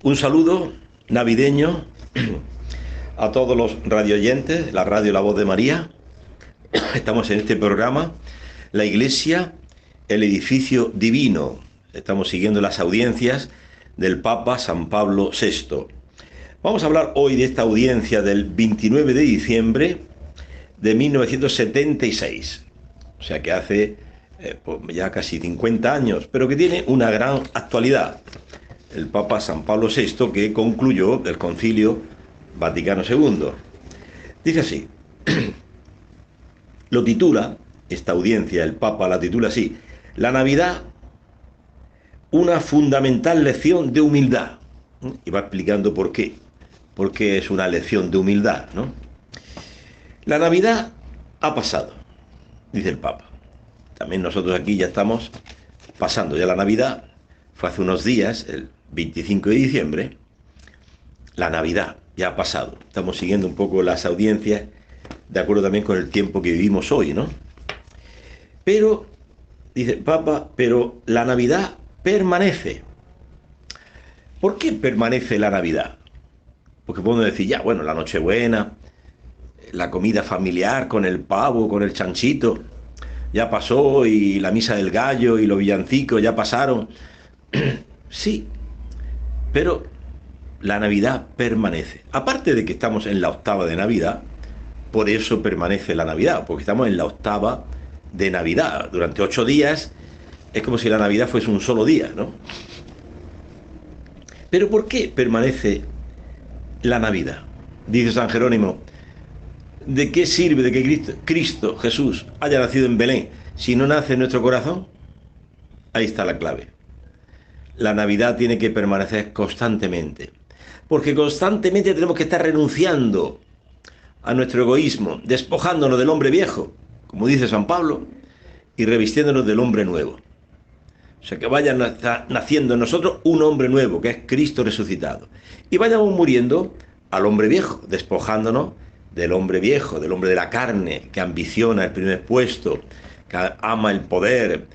Un saludo navideño a todos los radioyentes, la radio La Voz de María. Estamos en este programa, La Iglesia, el edificio divino. Estamos siguiendo las audiencias del Papa San Pablo VI. Vamos a hablar hoy de esta audiencia del 29 de diciembre de 1976. O sea que hace ya casi 50 años, pero que tiene una gran actualidad. El Papa San Pablo VI, que concluyó el Concilio Vaticano II. Dice así, lo titula, esta audiencia, el Papa la titula así, la Navidad, una fundamental lección de humildad. Y va explicando por qué. Porque es una lección de humildad, ¿no? La Navidad ha pasado, dice el Papa. También nosotros aquí ya estamos pasando ya la Navidad. Fue hace unos días, el 25 de diciembre, la Navidad ya ha pasado. Estamos siguiendo un poco las audiencias, de acuerdo también con el tiempo que vivimos hoy, ¿no? Pero, dice el Papa, pero la Navidad permanece. ¿Por qué permanece la Navidad? Porque podemos decir, ya, bueno, la Nochebuena, la comida familiar con el pavo, con el chanchito, ya pasó, y la misa del gallo y los villancicos ya pasaron. Sí, pero la Navidad permanece. Aparte de que estamos en la octava de Navidad, por eso permanece la Navidad, porque estamos en la octava de Navidad. Durante 8 días es como si la Navidad fuese un solo día, ¿no? Pero ¿por qué permanece la Navidad? Dice San Jerónimo, ¿de qué sirve de que Cristo Jesús haya nacido en Belén si no nace en nuestro corazón? Ahí está la clave. La Navidad tiene que permanecer constantemente, porque constantemente tenemos que estar renunciando a nuestro egoísmo, despojándonos del hombre viejo, como dice San Pablo, y revistiéndonos del hombre nuevo. O sea, que vaya naciendo en nosotros un hombre nuevo, que es Cristo resucitado. Y vayamos muriendo al hombre viejo, despojándonos del hombre viejo, del hombre de la carne, que ambiciona el primer puesto, que ama el poder,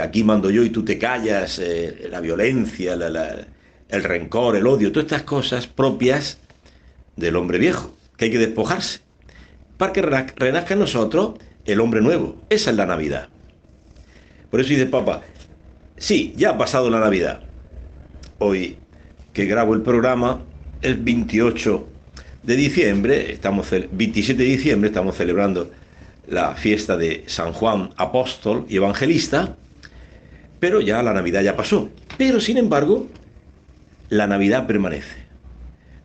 aquí mando yo y tú te callas, la violencia, el rencor, el odio, todas estas cosas propias del hombre viejo, que hay que despojarse, para que renazca en nosotros el hombre nuevo. Esa es la Navidad. Por eso dice el Papa, sí, ya ha pasado la Navidad. Hoy que grabo el programa, el 28 de diciembre, 27 de diciembre, estamos celebrando la fiesta de San Juan Apóstol y Evangelista, pero ya la Navidad ya pasó. Pero, sin embargo, la Navidad permanece,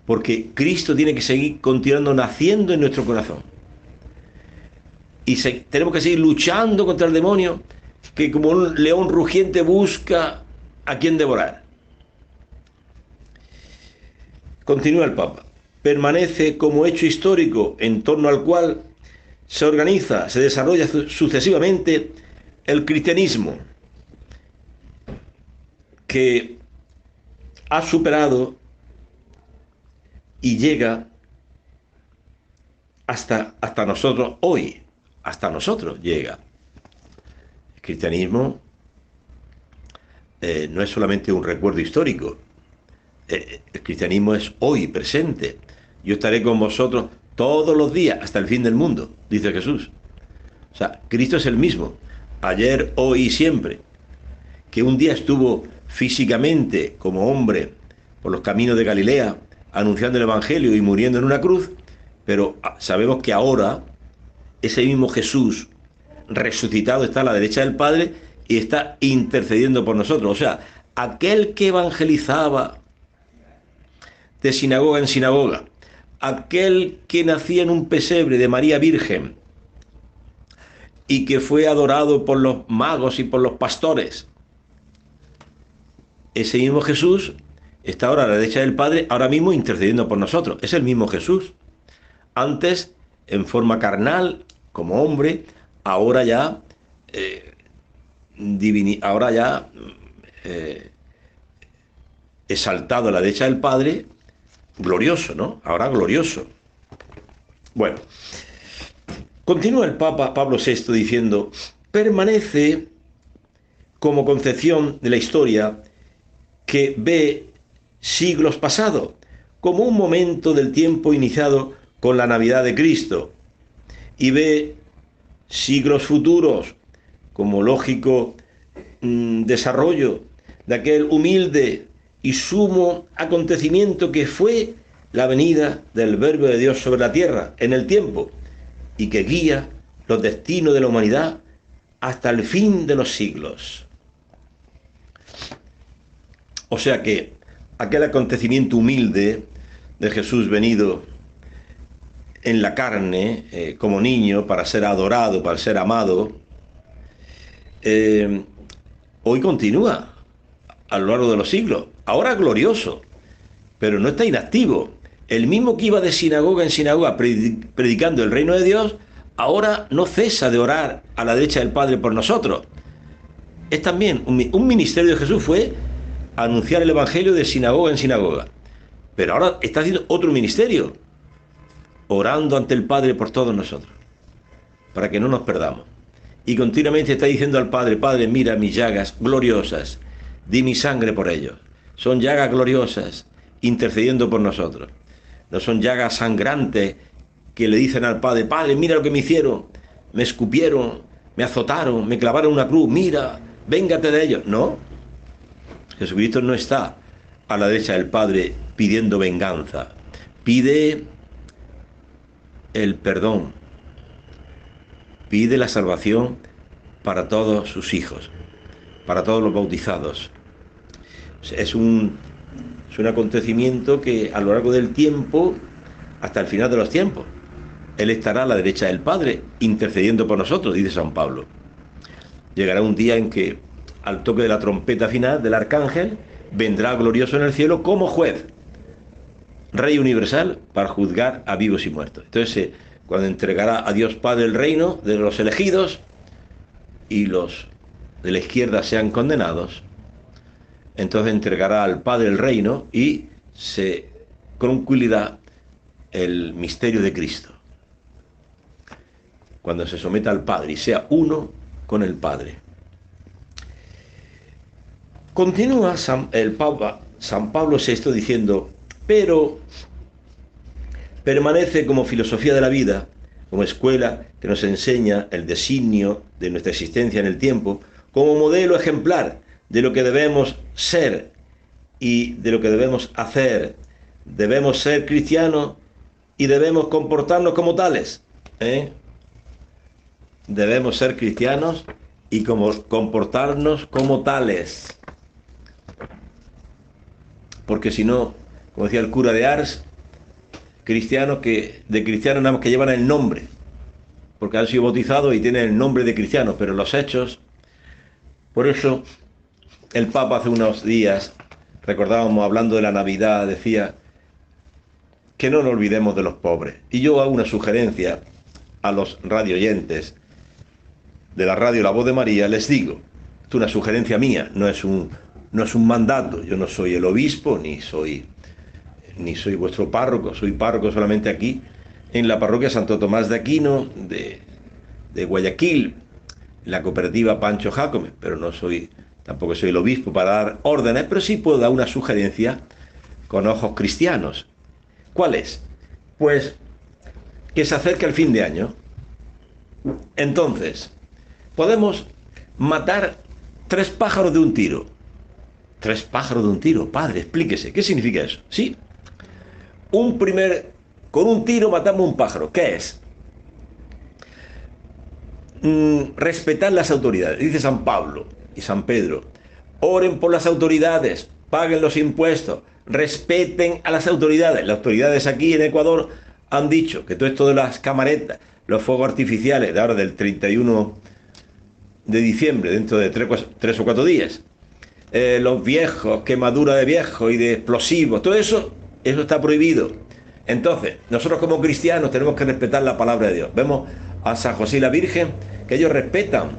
porque Cristo tiene que seguir continuando naciendo en nuestro corazón. Y tenemos que seguir luchando contra el demonio, que como un león rugiente busca a quien devorar. Continúa el Papa. Permanece como hecho histórico en torno al cual se organiza, se desarrolla sucesivamente el cristianismo, que ha superado y llega hasta nosotros hoy. Hasta nosotros llega. El cristianismo no es solamente un recuerdo histórico. El cristianismo es hoy, presente. Yo estaré con vosotros todos los días hasta el fin del mundo, dice Jesús. O sea, Cristo es el mismo, ayer, hoy y siempre. Que un día estuvo físicamente como hombre por los caminos de Galilea, anunciando el Evangelio y muriendo en una cruz, pero sabemos que ahora ese mismo Jesús resucitado está a la derecha del Padre y está intercediendo por nosotros. O sea, aquel que evangelizaba de sinagoga en sinagoga, aquel que nacía en un pesebre de María Virgen y que fue adorado por los magos y por los pastores, ese mismo Jesús está ahora a la derecha del Padre, ahora mismo intercediendo por nosotros. Es el mismo Jesús. Antes, en forma carnal, como hombre, ahora ya eh, exaltado a la derecha del Padre, glorioso, ¿no? Ahora glorioso. Bueno, continúa el Papa Pablo VI diciendo, permanece como concepción de la historia que ve siglos pasados, como un momento del tiempo iniciado con la Navidad de Cristo, y ve siglos futuros como lógico desarrollo de aquel humilde y sumo acontecimiento que fue la venida del Verbo de Dios sobre la tierra en el tiempo y que guía los destinos de la humanidad hasta el fin de los siglos. O sea que aquel acontecimiento humilde de Jesús venido en la carne como niño para ser adorado, para ser amado, hoy continúa a lo largo de los siglos, ahora glorioso, pero no está inactivo. El mismo que iba de sinagoga en sinagoga predicando el reino de Dios, ahora no cesa de orar a la derecha del Padre por nosotros. Es también un ministerio de Jesús fue anunciar el Evangelio de sinagoga en sinagoga, pero ahora está haciendo otro ministerio, orando ante el Padre por todos nosotros, para que no nos perdamos. Y continuamente está diciendo al Padre, Padre, mira mis llagas gloriosas, di mi sangre por ellos. Son llagas gloriosas, intercediendo por nosotros. No son llagas sangrantes que le dicen al Padre, Padre, mira lo que me hicieron, me escupieron, me azotaron, me clavaron una cruz, mira, véngate de ellos. No, Jesucristo no está a la derecha del Padre pidiendo venganza, pide el perdón, pide la salvación para todos sus hijos, para todos los bautizados. Es un acontecimiento que a lo largo del tiempo, hasta el final de los tiempos, Él estará a la derecha del Padre, intercediendo por nosotros, dice San Pablo. Llegará un día en que, al toque de la trompeta final del arcángel, vendrá glorioso en el cielo como juez, Rey universal, para juzgar a vivos y muertos. Entonces, cuando entregará a Dios Padre el reino de los elegidos y los de la izquierda sean condenados, entonces entregará al Padre el reino y se concluirá el misterio de Cristo. Cuando se someta al Padre y sea uno con el Padre. Continúa el Papa San Pablo VI diciendo, pero permanece como filosofía de la vida, como escuela que nos enseña el designio de nuestra existencia en el tiempo, como modelo ejemplar de lo que debemos ser y de lo que debemos hacer. Debemos ser cristianos y debemos comportarnos como tales. Debemos ser cristianos y comportarnos como tales. Porque si no, como decía el cura de Ars, cristianos de cristianos nada más que llevan el nombre, porque han sido bautizados y tienen el nombre de cristianos, pero los hechos. Por eso el Papa hace unos días, recordábamos hablando de la Navidad, decía que no nos olvidemos de los pobres. Y yo hago una sugerencia a los radioyentes de la radio La Voz de María, les digo, es una sugerencia mía, no es un mandato, yo no soy el obispo, ni soy vuestro párroco, soy párroco solamente aquí, en la parroquia Santo Tomás de Aquino, de Guayaquil, la cooperativa Pancho Jácome, pero tampoco soy el obispo para dar órdenes, pero sí puedo dar una sugerencia con ojos cristianos. ¿Cuál es? Pues que se acerca el fin de año. Entonces, podemos matar 3 pájaros de un tiro. 3 pájaros de un tiro, padre, explíquese, ¿qué significa eso? Sí, con un tiro matamos un pájaro. ¿Qué es? Respetar las autoridades. Dice San Pablo y San Pedro, oren por las autoridades, paguen los impuestos, respeten a las autoridades. Las autoridades aquí en Ecuador han dicho que todo esto de las camaretas, los fuegos artificiales de ahora del 31 de diciembre, dentro de 3 o 4 días, los viejos, quemadura de viejos y de explosivos, todo eso está prohibido. Entonces, nosotros como cristianos tenemos que respetar la palabra de Dios. Vemos a San José y la Virgen, que ellos respetan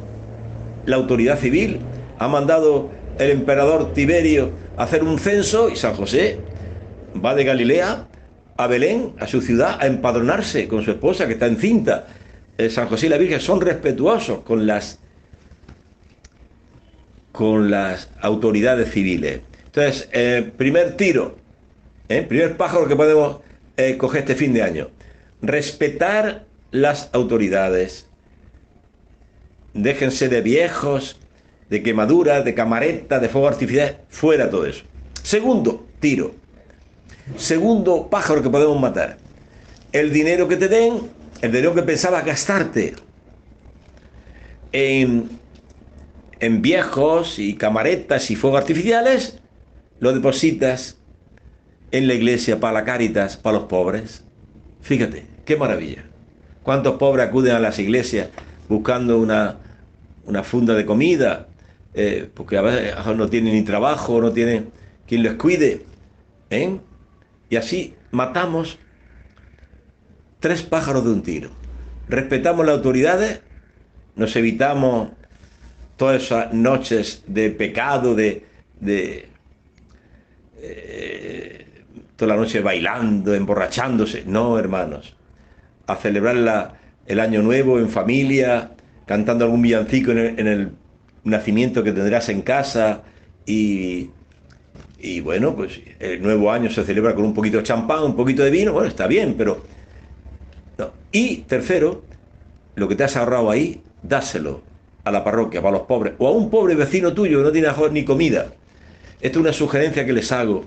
la autoridad civil, ha mandado el emperador Tiberio a hacer un censo y San José va de Galilea a Belén, a su ciudad, a empadronarse con su esposa que está encinta. San José y la Virgen son respetuosos con las autoridades civiles. Entonces, primer tiro, primer pájaro que podemos coger este fin de año. Respetar las autoridades. Déjense de viejos, de quemaduras, de camaretas, de fuego artificial, fuera todo eso. Segundo tiro. Segundo pájaro que podemos matar. El dinero que te den, el dinero que pensabas gastarte en viejos y camaretas y fuegos artificiales, lo depositas en la iglesia para la Cáritas, para los pobres. Fíjate, qué maravilla. ¿Cuántos pobres acuden a las iglesias buscando una funda de comida? Porque a veces no tienen ni trabajo, no tienen quien les cuide. Y así matamos 3 pájaros de un tiro. Respetamos las autoridades, nos evitamos todas esas noches de pecado, toda la noche bailando, emborrachándose. No, hermanos. A celebrar el año nuevo en familia, cantando algún villancico en el nacimiento que tendrás en casa. Y bueno, pues el nuevo año se celebra con un poquito de champán, un poquito de vino. Bueno, está bien, pero no. Y tercero, lo que te has ahorrado ahí, dáselo a la parroquia, para los pobres, o a un pobre vecino tuyo que no tiene ni comida. Esta es una sugerencia que les hago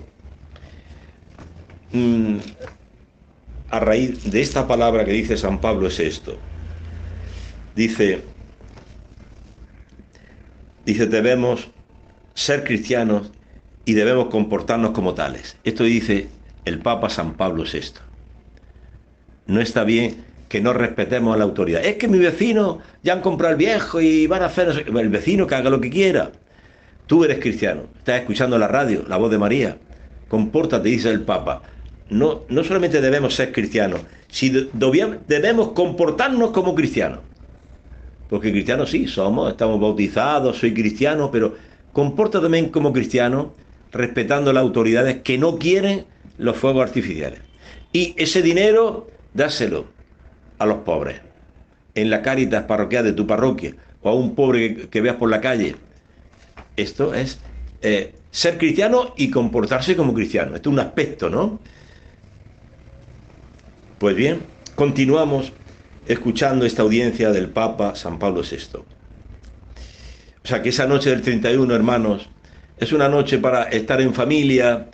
a raíz de esta palabra que dice San Pablo. Es esto. Dice, debemos ser cristianos y debemos comportarnos como tales. Esto dice el Papa San Pablo VI. No está bien que no respetemos a la autoridad. Es que mi vecino ya han comprado el viejo y van a hacer... El vecino que haga lo que quiera. Tú eres cristiano, estás escuchando la radio, la voz de María. Compórtate, dice el Papa. No solamente debemos ser cristianos, sino debemos comportarnos como cristianos. Porque cristianos sí somos, estamos bautizados, soy cristiano, pero compórtate también como cristiano, respetando las autoridades que no quieren los fuegos artificiales. Y ese dinero, dáselo a los pobres, en la Cáritas parroquial de tu parroquia, o a un pobre que veas por la calle. Esto es ser cristiano y comportarse como cristiano. Esto es un aspecto, ¿no? Pues bien, continuamos escuchando esta audiencia del Papa San Pablo VI. O sea que esa noche del 31, hermanos, es una noche para estar en familia,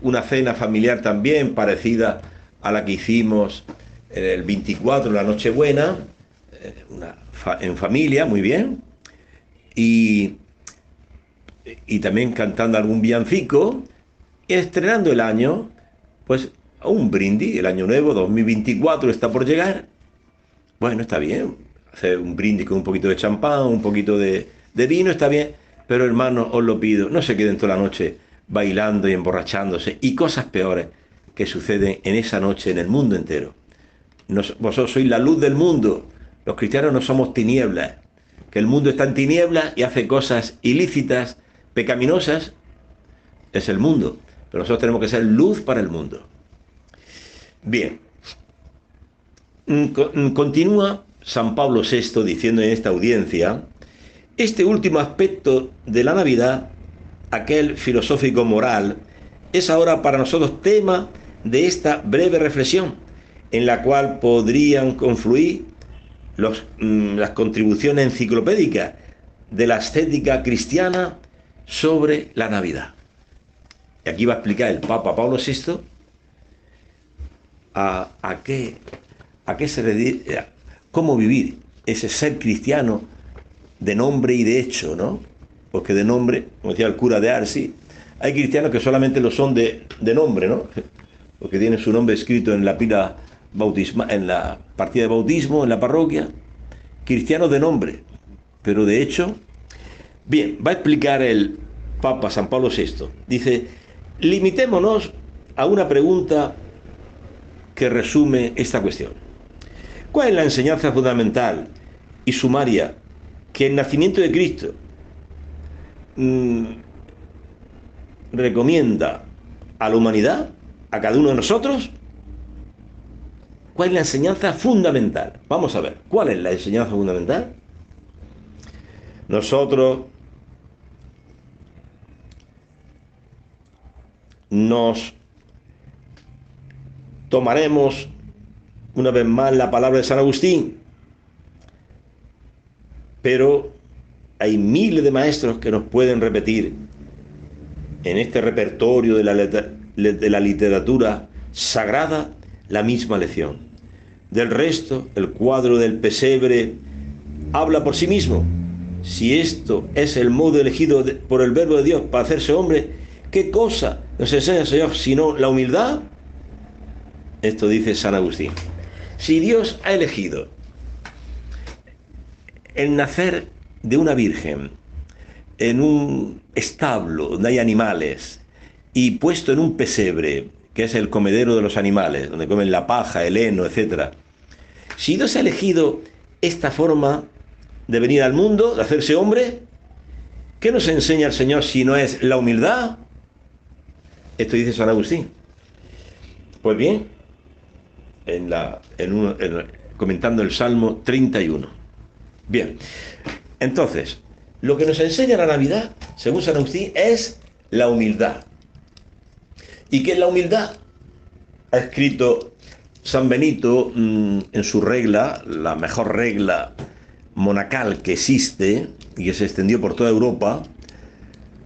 una cena familiar también parecida a la que hicimos el 24, la Nochebuena, en familia, muy bien, y también cantando algún villancico, y estrenando el año, pues a un brindis. El año nuevo 2024 está por llegar. Bueno, está bien, hacer un brindis con un poquito de champán, un poquito de vino, está bien, pero hermanos, os lo pido, no se queden toda la noche bailando y emborrachándose, y cosas peores que suceden en esa noche en el mundo entero. Vosotros sois la luz del mundo. Los cristianos no somos tinieblas, que el mundo está en tinieblas y hace cosas ilícitas, pecaminosas. Es el mundo, pero nosotros tenemos que ser luz para el mundo. Bien, continúa San Pablo VI diciendo en esta audiencia: este último aspecto de la Navidad, aquel filosófico moral, es ahora para nosotros tema de esta breve reflexión, en la cual podrían confluir las contribuciones enciclopédicas de la estética cristiana sobre la Navidad. Y aquí va a explicar el Papa Pablo VI a qué se dedica, cómo vivir ese ser cristiano de nombre y de hecho, ¿no? Porque de nombre, como decía el cura de Arsi, hay cristianos que solamente lo son de nombre, ¿no? Porque tienen su nombre escrito en la pila bautismal, en la partida de bautismo, en la parroquia. Cristianos de nombre, pero de hecho. Bien, va a explicar el Papa San Pablo VI. Dice, limitémonos a una pregunta que resume esta cuestión. ¿Cuál es la enseñanza fundamental y sumaria que el nacimiento de Cristo mm, recomienda a la humanidad, a cada uno de nosotros? ¿Cuál es la enseñanza fundamental? Vamos a ver, ¿cuál es la enseñanza fundamental? Nosotros nos tomaremos una vez más la palabra de San Agustín, pero hay miles de maestros que nos pueden repetir en este repertorio de la literatura sagrada la misma lección. Del resto, el cuadro del pesebre habla por sí mismo. Si esto es el modo elegido por el Verbo de Dios para hacerse hombre, ¿qué cosa nos enseña el Señor sino la humildad? Esto dice San Agustín. Si Dios ha elegido el nacer de una virgen en un establo donde hay animales y puesto en un pesebre, que es el comedero de los animales, donde comen la paja, el heno, etc. Si Dios ha elegido esta forma de venir al mundo, de hacerse hombre, ¿qué nos enseña el Señor si no es la humildad? Esto dice San Agustín. Pues bien, comentando el Salmo 31. Bien, entonces, lo que nos enseña la Navidad, según San Agustín, es la humildad. ¿Y qué es la humildad? Ha escrito San Benito en su regla, la mejor regla monacal que existe y que se extendió por toda Europa,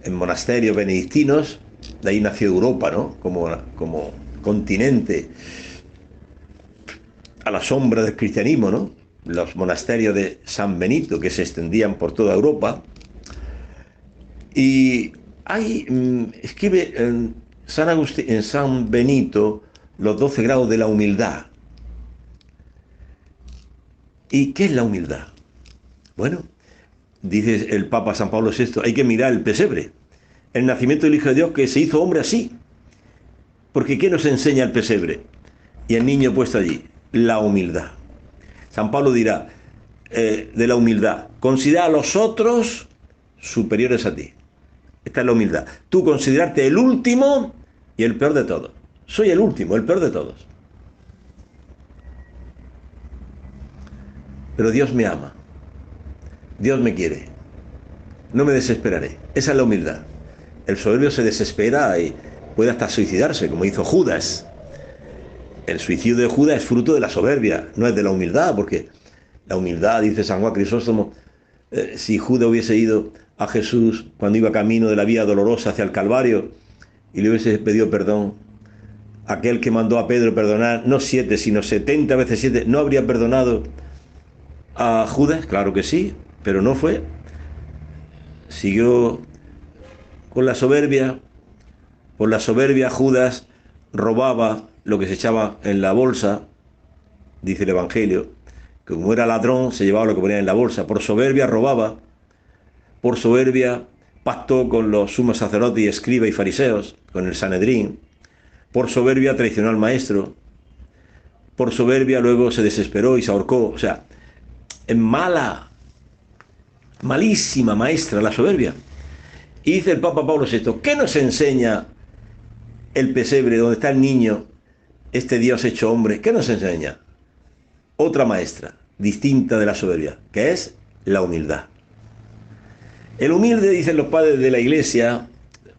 en monasterios benedictinos. De ahí nació Europa, ¿no? Como continente a la sombra del cristianismo, ¿no? Los monasterios de San Benito que se extendían por toda Europa. Y ahí escribe San Agustín, en San Benito, los 12 grados de la humildad. ¿Y qué es la humildad? Bueno, dice el Papa San Pablo VI, hay que mirar el pesebre, el nacimiento del Hijo de Dios que se hizo hombre así. Porque ¿qué nos enseña el pesebre? Y el niño puesto allí, la humildad. San Pablo dirá de la humildad, considera a los otros superiores a ti. Esta es la humildad. Tú considerarte el último y el peor de todos. Soy el último, el peor de todos. Pero Dios me ama. Dios me quiere. No me desesperaré. Esa es la humildad. El soberbio se desespera y puede hasta suicidarse, como hizo Judas. El suicidio de Judas es fruto de la soberbia, no es de la humildad, porque la humildad, dice San Juan Crisóstomo, si Judas hubiese ido a Jesús cuando iba camino de la vía dolorosa hacia el Calvario y le hubiese pedido perdón, aquel que mandó a Pedro perdonar, no 7, sino 70 veces 7, ¿no habría perdonado a Judas? Claro que sí, pero no fue. Siguió con la soberbia. Por la soberbia Judas robaba lo que se echaba en la bolsa, dice el Evangelio, que como era ladrón se llevaba lo que ponía en la bolsa. Por soberbia robaba, por soberbia pactó con los sumos sacerdotes y escribas y fariseos, con el Sanedrín. Por soberbia traicionó al maestro. Por soberbia luego se desesperó y se ahorcó. O sea, es mala, malísima maestra la soberbia. Y dice el Papa Pablo VI, ¿qué nos enseña el pesebre donde está el niño, este Dios hecho hombre? ¿Qué nos enseña? Otra maestra, distinta de la soberbia, que es la humildad. El humilde, dicen los padres de la iglesia,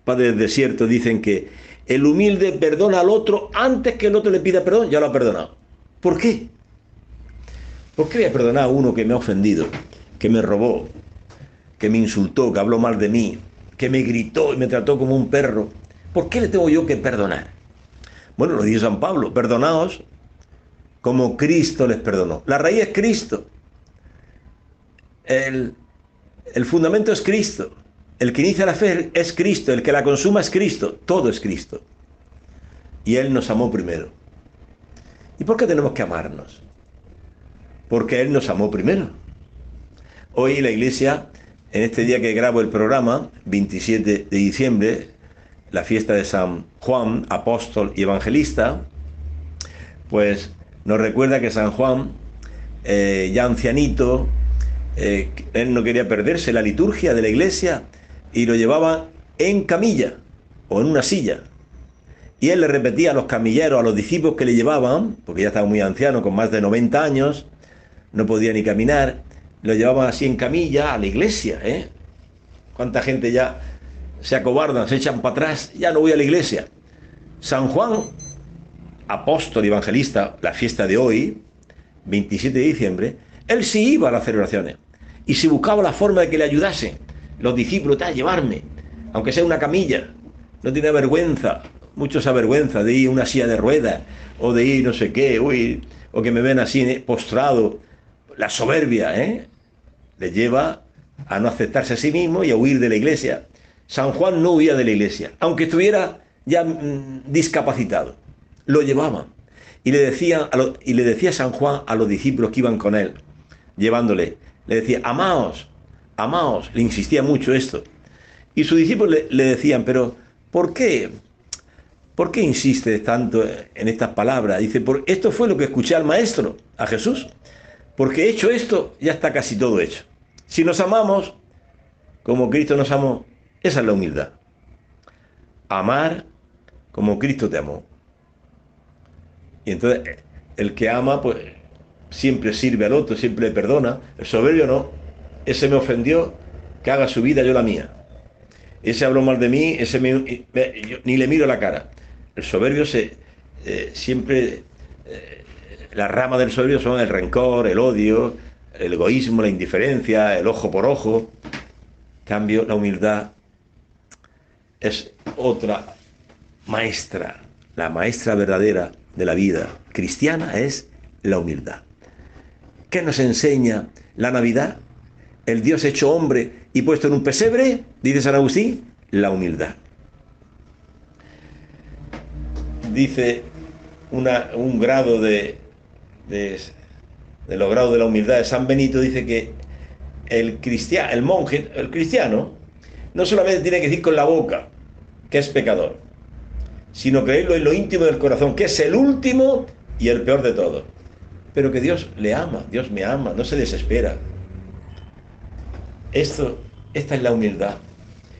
padres del desierto, dicen que el humilde perdona al otro antes que el otro le pida perdón, ya lo ha perdonado. ¿Por qué? ¿Por qué voy a perdonar a uno que me ha ofendido, que me robó, que me insultó, que habló mal de mí, que me gritó y me trató como un perro? ¿Por qué le tengo yo que perdonar? Bueno, lo dice San Pablo, perdonaos como Cristo les perdonó. La raíz es Cristo. El fundamento es Cristo. El que inicia la fe es Cristo. El que la consuma es Cristo. Todo es Cristo. Y Él nos amó primero. ¿Y por qué tenemos que amarnos? Porque Él nos amó primero. Hoy la Iglesia, en este día que grabo el programa, 27 de diciembre, la fiesta de San Juan, apóstol y evangelista, pues nos recuerda que San Juan, ya ancianito, él no quería perderse la liturgia de la iglesia y lo llevaban en camilla o en una silla. Y él le repetía a los camilleros, a los discípulos que le llevaban, porque ya estaba muy anciano, con más de 90 años, no podía ni caminar, lo llevaban así en camilla a la iglesia, ¿eh? ¿Cuánta gente ya se acobardan, se echan para atrás? Ya no voy a la iglesia. San Juan, apóstol y evangelista, la fiesta de hoy, 27 de diciembre, él sí iba a las celebraciones y se buscaba la forma de que le ayudasen los discípulos a llevarme, aunque sea una camilla. No tiene vergüenza, muchos se avergüenza de ir a una silla de ruedas o de ir no sé qué, o que me ven así postrado. La soberbia, le lleva a no aceptarse a sí mismo y a huir de la iglesia. San Juan no huía de la iglesia, aunque estuviera ya discapacitado. Lo llevaban. Y le decía San Juan a los discípulos que iban con él, llevándole, le decía, amaos, amaos, le insistía mucho esto. Y sus discípulos le decían, pero ¿por qué? ¿Por qué insiste tanto en estas palabras? Dice, esto fue lo que escuché al Maestro, a Jesús. Porque hecho esto, ya está casi todo hecho. Si nos amamos, como Cristo nos amó, esa es la humildad. Amar como Cristo te amó. Y entonces, el que ama, pues, siempre sirve al otro, siempre le perdona. El soberbio no. Ese me ofendió, que haga su vida, yo la mía. Ese habló mal de mí, yo ni le miro la cara. El soberbio siempre... las ramas del soberbio son el rencor, el odio, el egoísmo, la indiferencia, el ojo por ojo. En cambio, la humildad es otra maestra. La maestra verdadera de la vida cristiana es la humildad. ¿Qué nos enseña la Navidad? El Dios hecho hombre y puesto en un pesebre, dice San Agustín, la humildad. Dice un grado de los grados de la humildad de San Benito, dice que el cristiano, no solamente tiene que decir con la boca que es pecador, sino creerlo en lo íntimo del corazón, que es el último y el peor de todos. Pero que Dios le ama, Dios me ama, no se desespera. Esta es la humildad.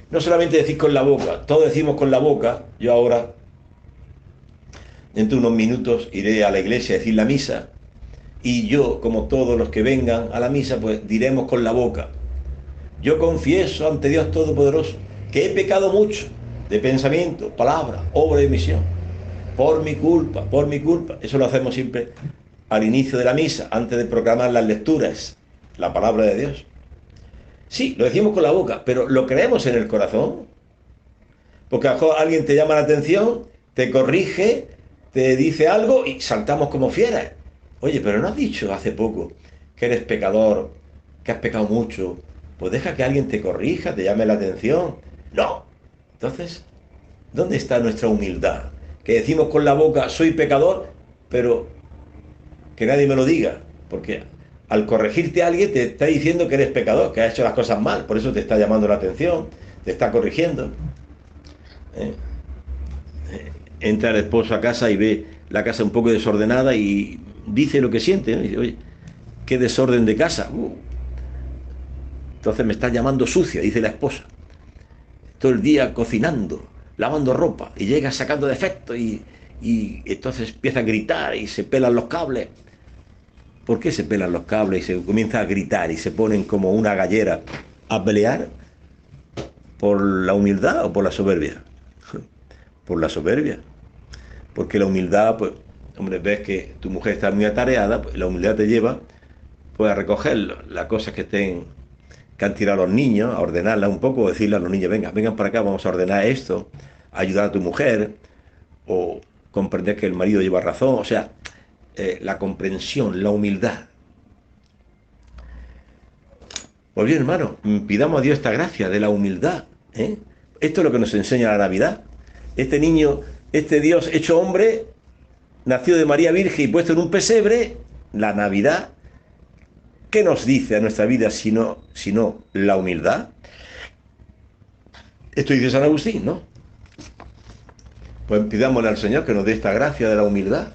No solamente decir con la boca, todos decimos con la boca. Yo ahora, dentro de unos minutos, iré a la iglesia a decir la misa. Y yo, como todos los que vengan a la misa, pues diremos con la boca: yo confieso ante Dios Todopoderoso que he pecado mucho, de pensamiento, palabra, obra y omisión, por mi culpa, por mi culpa. Eso lo hacemos siempre al inicio de la misa, antes de proclamar las lecturas, la palabra de Dios. Sí, lo decimos con la boca, pero ¿lo creemos en el corazón? Porque a lo mejor alguien te llama la atención, te corrige, te dice algo y saltamos como fieras. Oye, pero ¿no has dicho hace poco que eres pecador, que has pecado mucho? Pues deja que alguien te corrija, te llame la atención. No. Entonces, ¿dónde está nuestra humildad? Que decimos con la boca, soy pecador, pero que nadie me lo diga. Porque al corregirte a alguien te está diciendo que eres pecador, que has hecho las cosas mal. Por eso te está llamando la atención, te está corrigiendo. Entra el esposo a casa y ve la casa un poco desordenada y dice lo que siente, ¿no? Y dice, oye, qué desorden de casa. Entonces me está llamando sucia, dice la esposa. Todo el día cocinando, lavando ropa, y llega sacando defectos y entonces empieza a gritar y se pelan los cables. ¿Por qué se pelan los cables y se comienza a gritar y se ponen como una gallera a pelear? ¿Por la humildad o por la soberbia? Por la soberbia. Porque la humildad, pues, hombre, ves que tu mujer está muy atareada, pues la humildad te lleva, pues, a recoger las cosas que han tirado los niños, a ordenarlas un poco, o decirle a los niños, vengan para acá, vamos a ordenar esto, a ayudar a tu mujer, o comprender que el marido lleva razón, o sea, la comprensión, la humildad. Pues bien, hermano, pidamos a Dios esta gracia de la humildad, ¿eh? Esto es lo que nos enseña la Navidad. Este niño, este Dios hecho hombre, nació de María Virgen y puesto en un pesebre, la Navidad. ¿Qué nos dice a nuestra vida sino la humildad? Esto dice San Agustín, ¿no? Pues pidámosle al Señor que nos dé esta gracia de la humildad.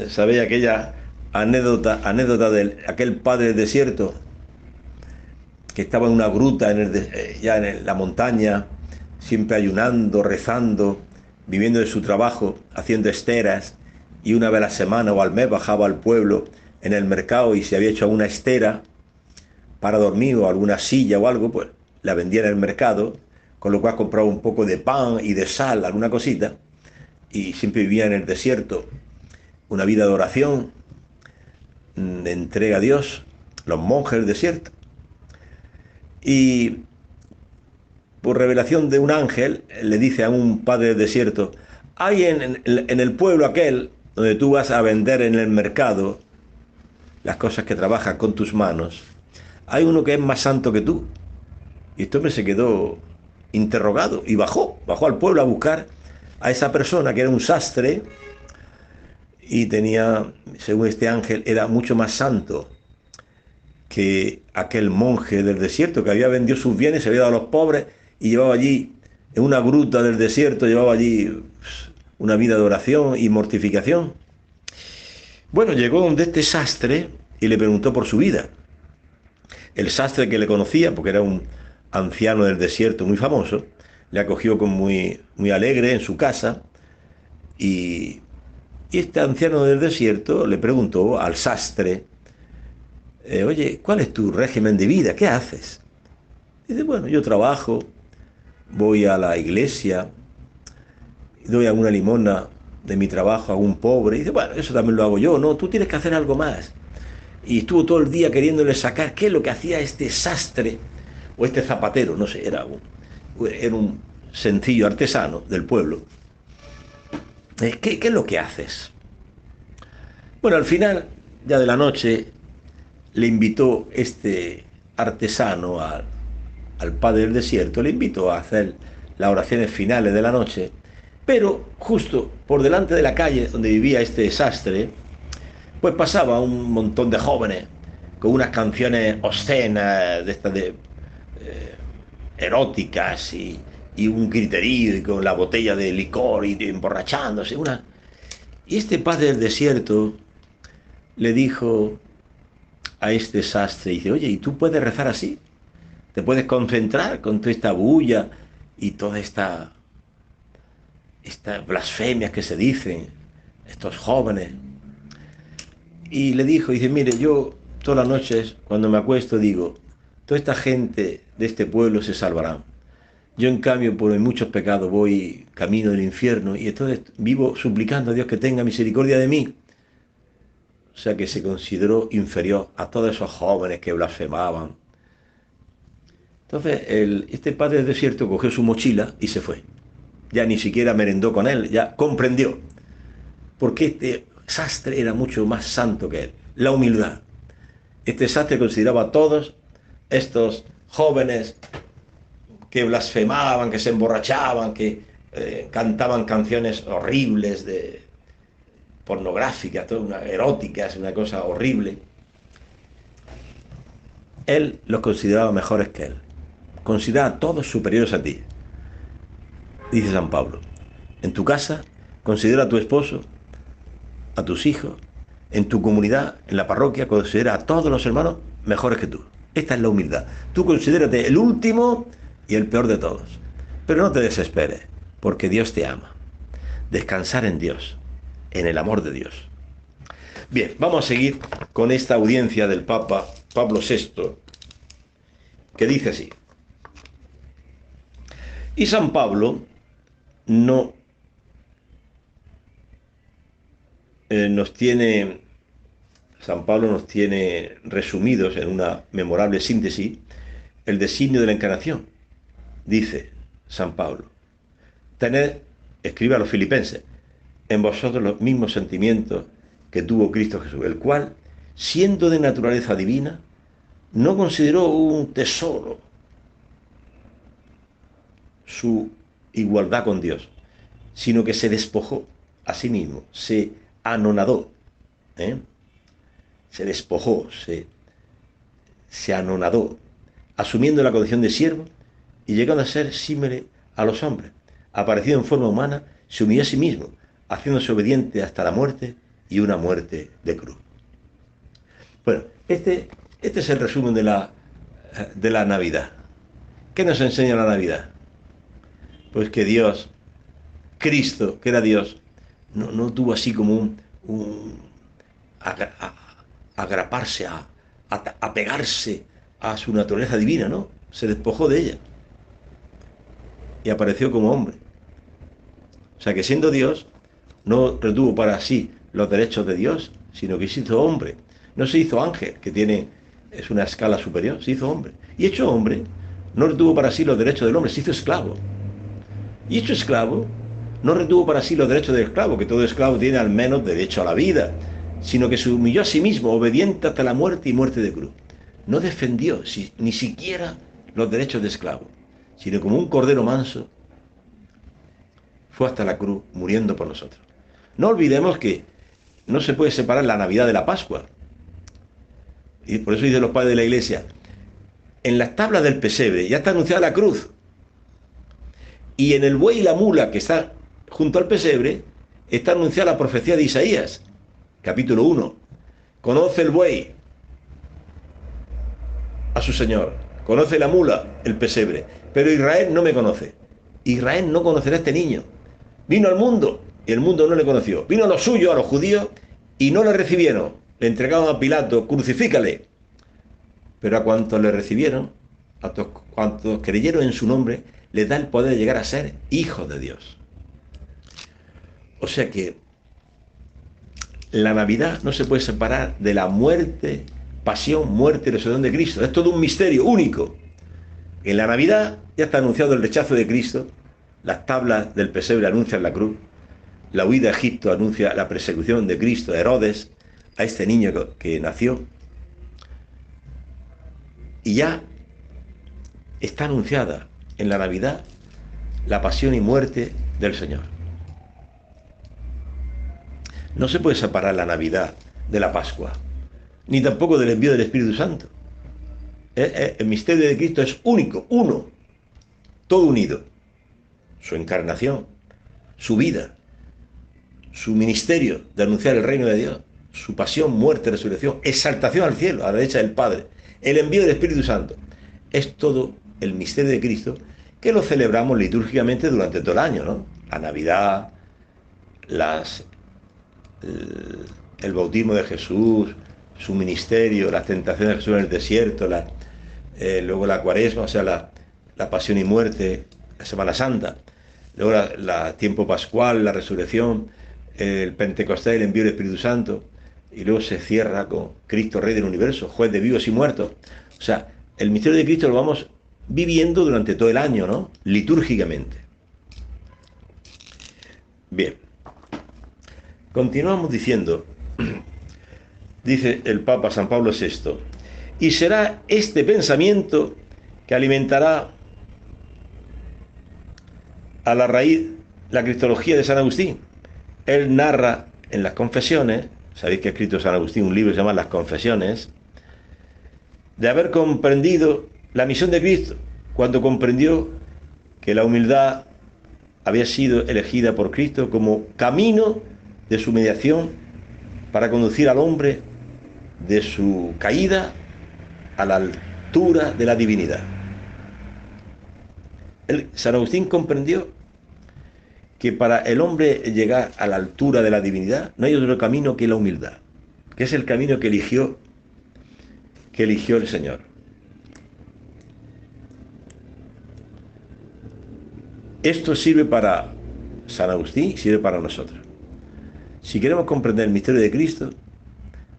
¿Sabéis aquella anécdota de aquel padre del desierto que estaba en una gruta ya en la montaña, siempre ayunando, rezando, viviendo de su trabajo, haciendo esteras, y una vez a la semana o al mes bajaba al pueblo en el mercado y se había hecho una estera para dormir o alguna silla o algo, pues la vendía en el mercado, con lo cual compraba un poco de pan y de sal, alguna cosita, y siempre vivía en el desierto, una vida de oración, de entrega a Dios, los monjes del desierto. Y por revelación de un ángel, le dice a un padre del desierto, hay en el pueblo aquel, donde tú vas a vender en el mercado las cosas que trabajas con tus manos, hay uno que es más santo que tú. Y este hombre se quedó interrogado y bajó al pueblo a buscar a esa persona que era un sastre y tenía, según este ángel, era mucho más santo que aquel monje del desierto que había vendido sus bienes, se había dado a los pobres y llevaba allí, en una gruta del desierto, llevaba allí una vida de oración y mortificación. Bueno, llegó donde este sastre y le preguntó por su vida. El sastre, que le conocía, porque era un anciano del desierto muy famoso, le acogió con muy alegre en su casa y, y este anciano del desierto le preguntó al sastre, oye, ¿cuál es tu régimen de vida? ¿Qué haces? Dice, bueno, yo trabajo, voy a la iglesia, doy alguna limosna de mi trabajo a un pobre. Y dice, bueno, eso también lo hago yo, ¿no? Tú tienes que hacer algo más. Y estuvo todo el día queriéndole sacar qué es lo que hacía este sastre o este zapatero, no sé, era un sencillo artesano del pueblo. ¿Qué es lo que haces? Bueno, al final, ya de la noche, le invitó este artesano al padre del desierto, le invitó a hacer las oraciones finales de la noche, pero justo por delante de la calle donde vivía este sastre, pues pasaba un montón de jóvenes con unas canciones obscenas, de estas de eróticas y un griterío y con la botella de licor y emborrachándose. Y este padre del desierto le dijo a este sastre, dice, oye, ¿y tú puedes rezar así? ¿Te puedes concentrar con toda esta bulla y toda estas blasfemias que se dicen, estos jóvenes? Y le dijo, dice, mire, yo todas las noches cuando me acuesto digo, toda esta gente de este pueblo se salvarán. Yo en cambio por muchos pecados voy camino del infierno y entonces vivo suplicando a Dios que tenga misericordia de mí. O sea que se consideró inferior a todos esos jóvenes que blasfemaban. Entonces este padre del desierto cogió su mochila y se fue. Ya ni siquiera merendó con él, ya comprendió. Porque este sastre era mucho más santo que él. La humildad. Este sastre consideraba a todos estos jóvenes que blasfemaban, que se emborrachaban, que cantaban canciones horribles, pornográficas, eróticas, una cosa horrible. Él los consideraba mejores que él. Considera a todos superiores a ti. Dice San Pablo, en tu casa considera a tu esposo, a tus hijos, en tu comunidad, en la parroquia, considera a todos los hermanos mejores que tú. Esta es la humildad. Tú considérate el último y el peor de todos. Pero no te desesperes, porque Dios te ama. Descansar en Dios, en el amor de Dios. Bien, vamos a seguir con esta audiencia del Papa Pablo VI, que dice así. Y San Pablo no San Pablo nos tiene resumidos en una memorable síntesis el designio de la encarnación. Dice San Pablo, tened, escribe a los filipenses, en vosotros los mismos sentimientos que tuvo Cristo Jesús, el cual, siendo de naturaleza divina, no consideró un tesoro su igualdad con Dios, sino que se despojó a sí mismo, se anonadó, se despojó, se anonadó, asumiendo la condición de siervo y llegando a ser símile a los hombres. Aparecido en forma humana, se humilló a sí mismo, haciéndose obediente hasta la muerte y una muerte de cruz. Bueno, este es el resumen de la de la Navidad. ¿Qué nos enseña la Navidad? Pues que Dios, Cristo, que era Dios, no tuvo así como agraparse, a pegarse a su naturaleza divina, ¿no? Se despojó de ella y apareció como hombre. O sea que siendo Dios, no retuvo para sí los derechos de Dios, sino que se hizo hombre. No se hizo ángel, es una escala superior, se hizo hombre. Y hecho hombre, no retuvo para sí los derechos del hombre, se hizo esclavo. Y hecho esclavo, no retuvo para sí los derechos del esclavo, que todo esclavo tiene al menos derecho a la vida, sino que se humilló a sí mismo, obediente hasta la muerte y muerte de cruz. No defendió ni siquiera los derechos de esclavo, sino como un cordero manso, fue hasta la cruz muriendo por nosotros. No olvidemos que no se puede separar la Navidad de la Pascua. Y por eso dicen los padres de la Iglesia, en las tablas del pesebre ya está anunciada la cruz. Y en el buey y la mula que está junto al pesebre, está anunciada la profecía de Isaías, capítulo 1. Conoce el buey a su Señor, conoce la mula, el pesebre, pero Israel no me conoce. Israel no conocerá a este niño. Vino al mundo y el mundo no le conoció. Vino a los suyos, a los judíos, y no le recibieron. Le entregaron a Pilato, crucifícale. Pero a cuantos le recibieron, a cuantos creyeron en su nombre, les da el poder de llegar a ser hijos de Dios. O sea que la Navidad no se puede separar de la muerte, pasión, muerte y resurrección de Cristo. Es todo un misterio único. En la Navidad ya está anunciado el rechazo de Cristo, las tablas del pesebre anuncian la cruz, la huida a Egipto anuncia la persecución de Cristo, de Herodes, a este niño que nació. Y ya está anunciada en la Navidad la pasión y muerte del Señor. No se puede separar la Navidad de la Pascua, ni tampoco del envío del Espíritu Santo. El misterio de Cristo es único, uno, todo unido. Su encarnación, su vida, su ministerio de anunciar el reino de Dios, su pasión, muerte, resurrección, exaltación al cielo, a la derecha del Padre, el envío del Espíritu Santo. Es todo el misterio de Cristo que lo celebramos litúrgicamente durante todo el año, ¿no? La Navidad, el bautismo de Jesús, su ministerio, las tentaciones de Jesús en el desierto, luego la Cuaresma, o sea, la pasión y muerte, la Semana Santa, luego el tiempo pascual, la resurrección, el Pentecostés, el envío del Espíritu Santo, y luego se cierra con Cristo, Rey del Universo, juez de vivos y muertos. O sea, el misterio de Cristo lo vamos viviendo durante todo el año, ¿no? Litúrgicamente. Bien. Continuamos diciendo, dice el Papa San Pablo VI, y será este pensamiento que alimentará a la raíz la cristología de San Agustín. Él narra en las Confesiones, sabéis que ha escrito San Agustín un libro que se llama Las Confesiones, de haber comprendido la misión de Cristo, cuando comprendió que la humildad había sido elegida por Cristo como camino de su mediación para conducir al hombre de su caída a la altura de la divinidad. San Agustín comprendió que para el hombre llegar a la altura de la divinidad no hay otro camino que la humildad, que es el camino que eligió el Señor. Esto sirve para San Agustín y sirve para nosotros. Si queremos comprender el misterio de Cristo,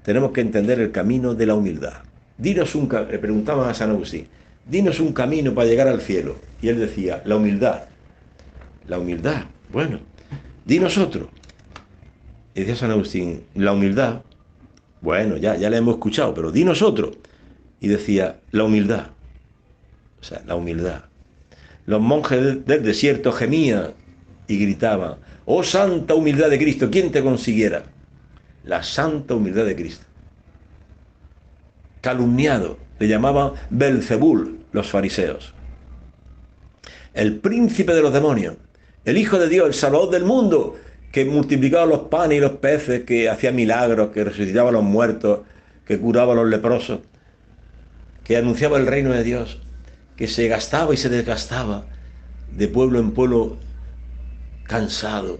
tenemos que entender el camino de la humildad. Le preguntaban a San Agustín, dinos un camino para llegar al cielo. Y él decía, la humildad. La humildad, bueno, dinos otro. Y decía San Agustín, la humildad, bueno, ya la hemos escuchado, pero dinos otro. Y decía, la humildad. O sea, la humildad. Los monjes del desierto gemían y gritaban, oh santa humildad de Cristo, ¿quién te consiguiera? La santa humildad de Cristo. Calumniado, le llamaban Belzebul los fariseos. El príncipe de los demonios, el Hijo de Dios, el Salvador del mundo, que multiplicaba los panes y los peces, que hacía milagros, que resucitaba a los muertos, que curaba a los leprosos. que anunciaba el reino de Dios, que se gastaba y se desgastaba de pueblo en pueblo, cansado,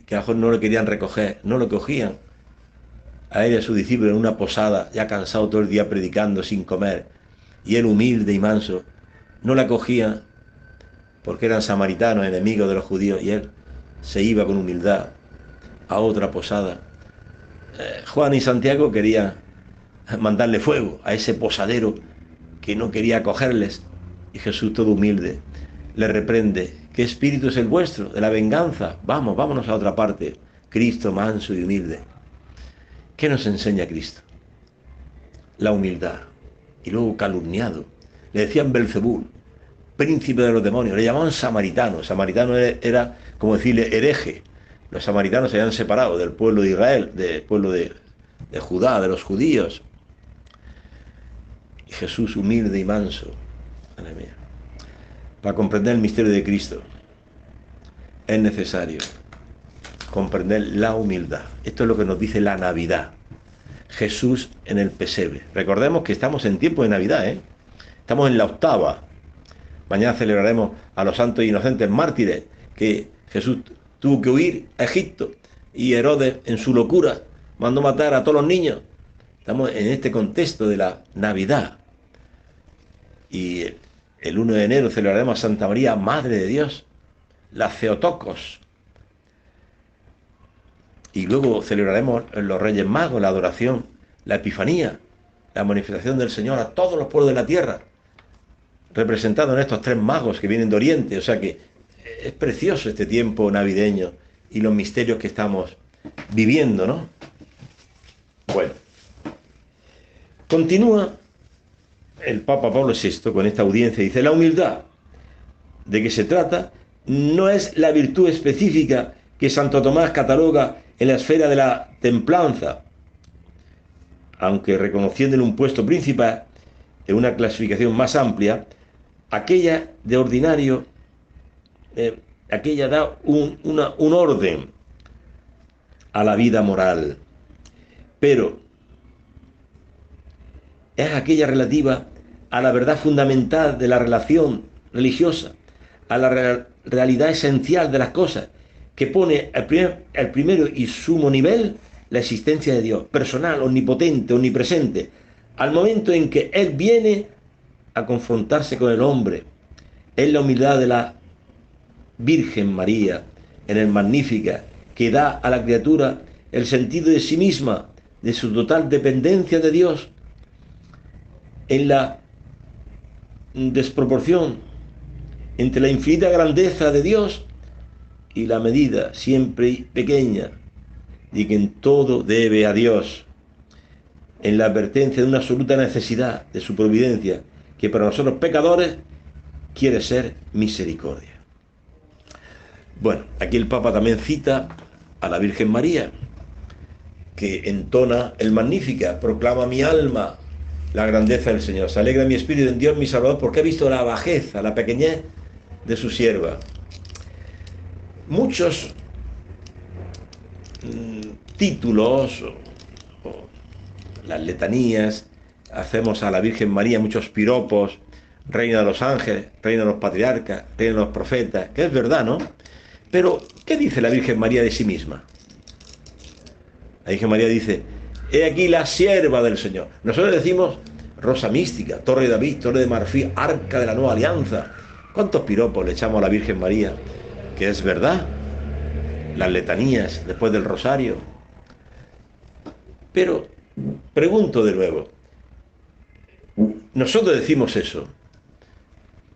que a lo mejor no lo querían recoger, no lo cogían. A él y a su discípulo en una posada, ya cansado todo el día predicando sin comer, y él humilde y manso, no la cogían porque eran samaritanos, enemigos de los judíos, y él se iba con humildad a otra posada. Juan y Santiago querían mandarle fuego a ese posadero que no quería acogerles, y Jesús, todo humilde, le reprende: ¿qué espíritu es el vuestro? De la venganza. Vámonos a otra parte. Cristo manso y humilde. ¿Qué nos enseña Cristo? La humildad. Y luego calumniado. Le decían Belcebú, príncipe de los demonios. Le llamaban samaritano. Samaritano era como decirle hereje. Los samaritanos se habían separado del pueblo de Israel, del pueblo de Judá, de los judíos. Y Jesús, humilde y manso. Madre mía. Para comprender el misterio de Cristo es necesario comprender la humildad. Esto es lo que nos dice la Navidad. Jesús en el pesebre. Recordemos que estamos en tiempo de Navidad, ¿eh? Estamos en la octava. Mañana celebraremos a los santos inocentes mártires, que Jesús tuvo que huir a Egipto y Herodes, en su locura, mandó matar a todos los niños. Estamos en este contexto de la Navidad. Y el 1 de enero celebraremos a Santa María, Madre de Dios, la Theotokos. Y luego celebraremos los Reyes Magos, la adoración, la Epifanía, la manifestación del Señor a todos los pueblos de la tierra, representado en estos tres magos que vienen de Oriente. O sea que es precioso este tiempo navideño y los misterios que estamos viviendo, ¿no? Bueno, continúa el Papa Pablo VI con esta audiencia. Dice: la humildad de que se trata no es la virtud específica que Santo Tomás cataloga en la esfera de la templanza, aunque reconociéndole un puesto principal en una clasificación más amplia. Aquella de ordinario, aquella da un orden a la vida moral, pero es aquella relativa a la verdad fundamental de la relación religiosa, a la realidad esencial de las cosas, que pone al primero y sumo nivel la existencia de Dios, personal, omnipotente, omnipresente, al momento en que Él viene a confrontarse con el hombre. Es la humildad de la Virgen María en el Magnífica, que da a la criatura el sentido de sí misma, de su total dependencia de Dios, en la desproporción entre la infinita grandeza de Dios y la medida siempre pequeña de que en todo debe a Dios, en la advertencia de una absoluta necesidad de su providencia, que para nosotros pecadores quiere ser misericordia. Bueno, aquí el Papa también cita a la Virgen María, que entona el Magnífica: proclama mi alma la grandeza del Señor, se alegra mi espíritu en Dios mi Salvador, porque ha visto la bajeza, la pequeñez de su sierva. Muchos títulos o las letanías hacemos a la Virgen María, muchos piropos: reina de los ángeles, reina de los patriarcas, reina de los profetas, que es verdad, ¿no? Pero, ¿qué dice la Virgen María de sí misma? La Virgen María dice: he aquí la sierva del Señor. Nosotros decimos rosa mística, torre de David, torre de marfil, arca de la nueva alianza. ¿Cuántos piropos le echamos a la Virgen María? Que es verdad. Las letanías después del rosario. Pero pregunto de nuevo, nosotros decimos eso,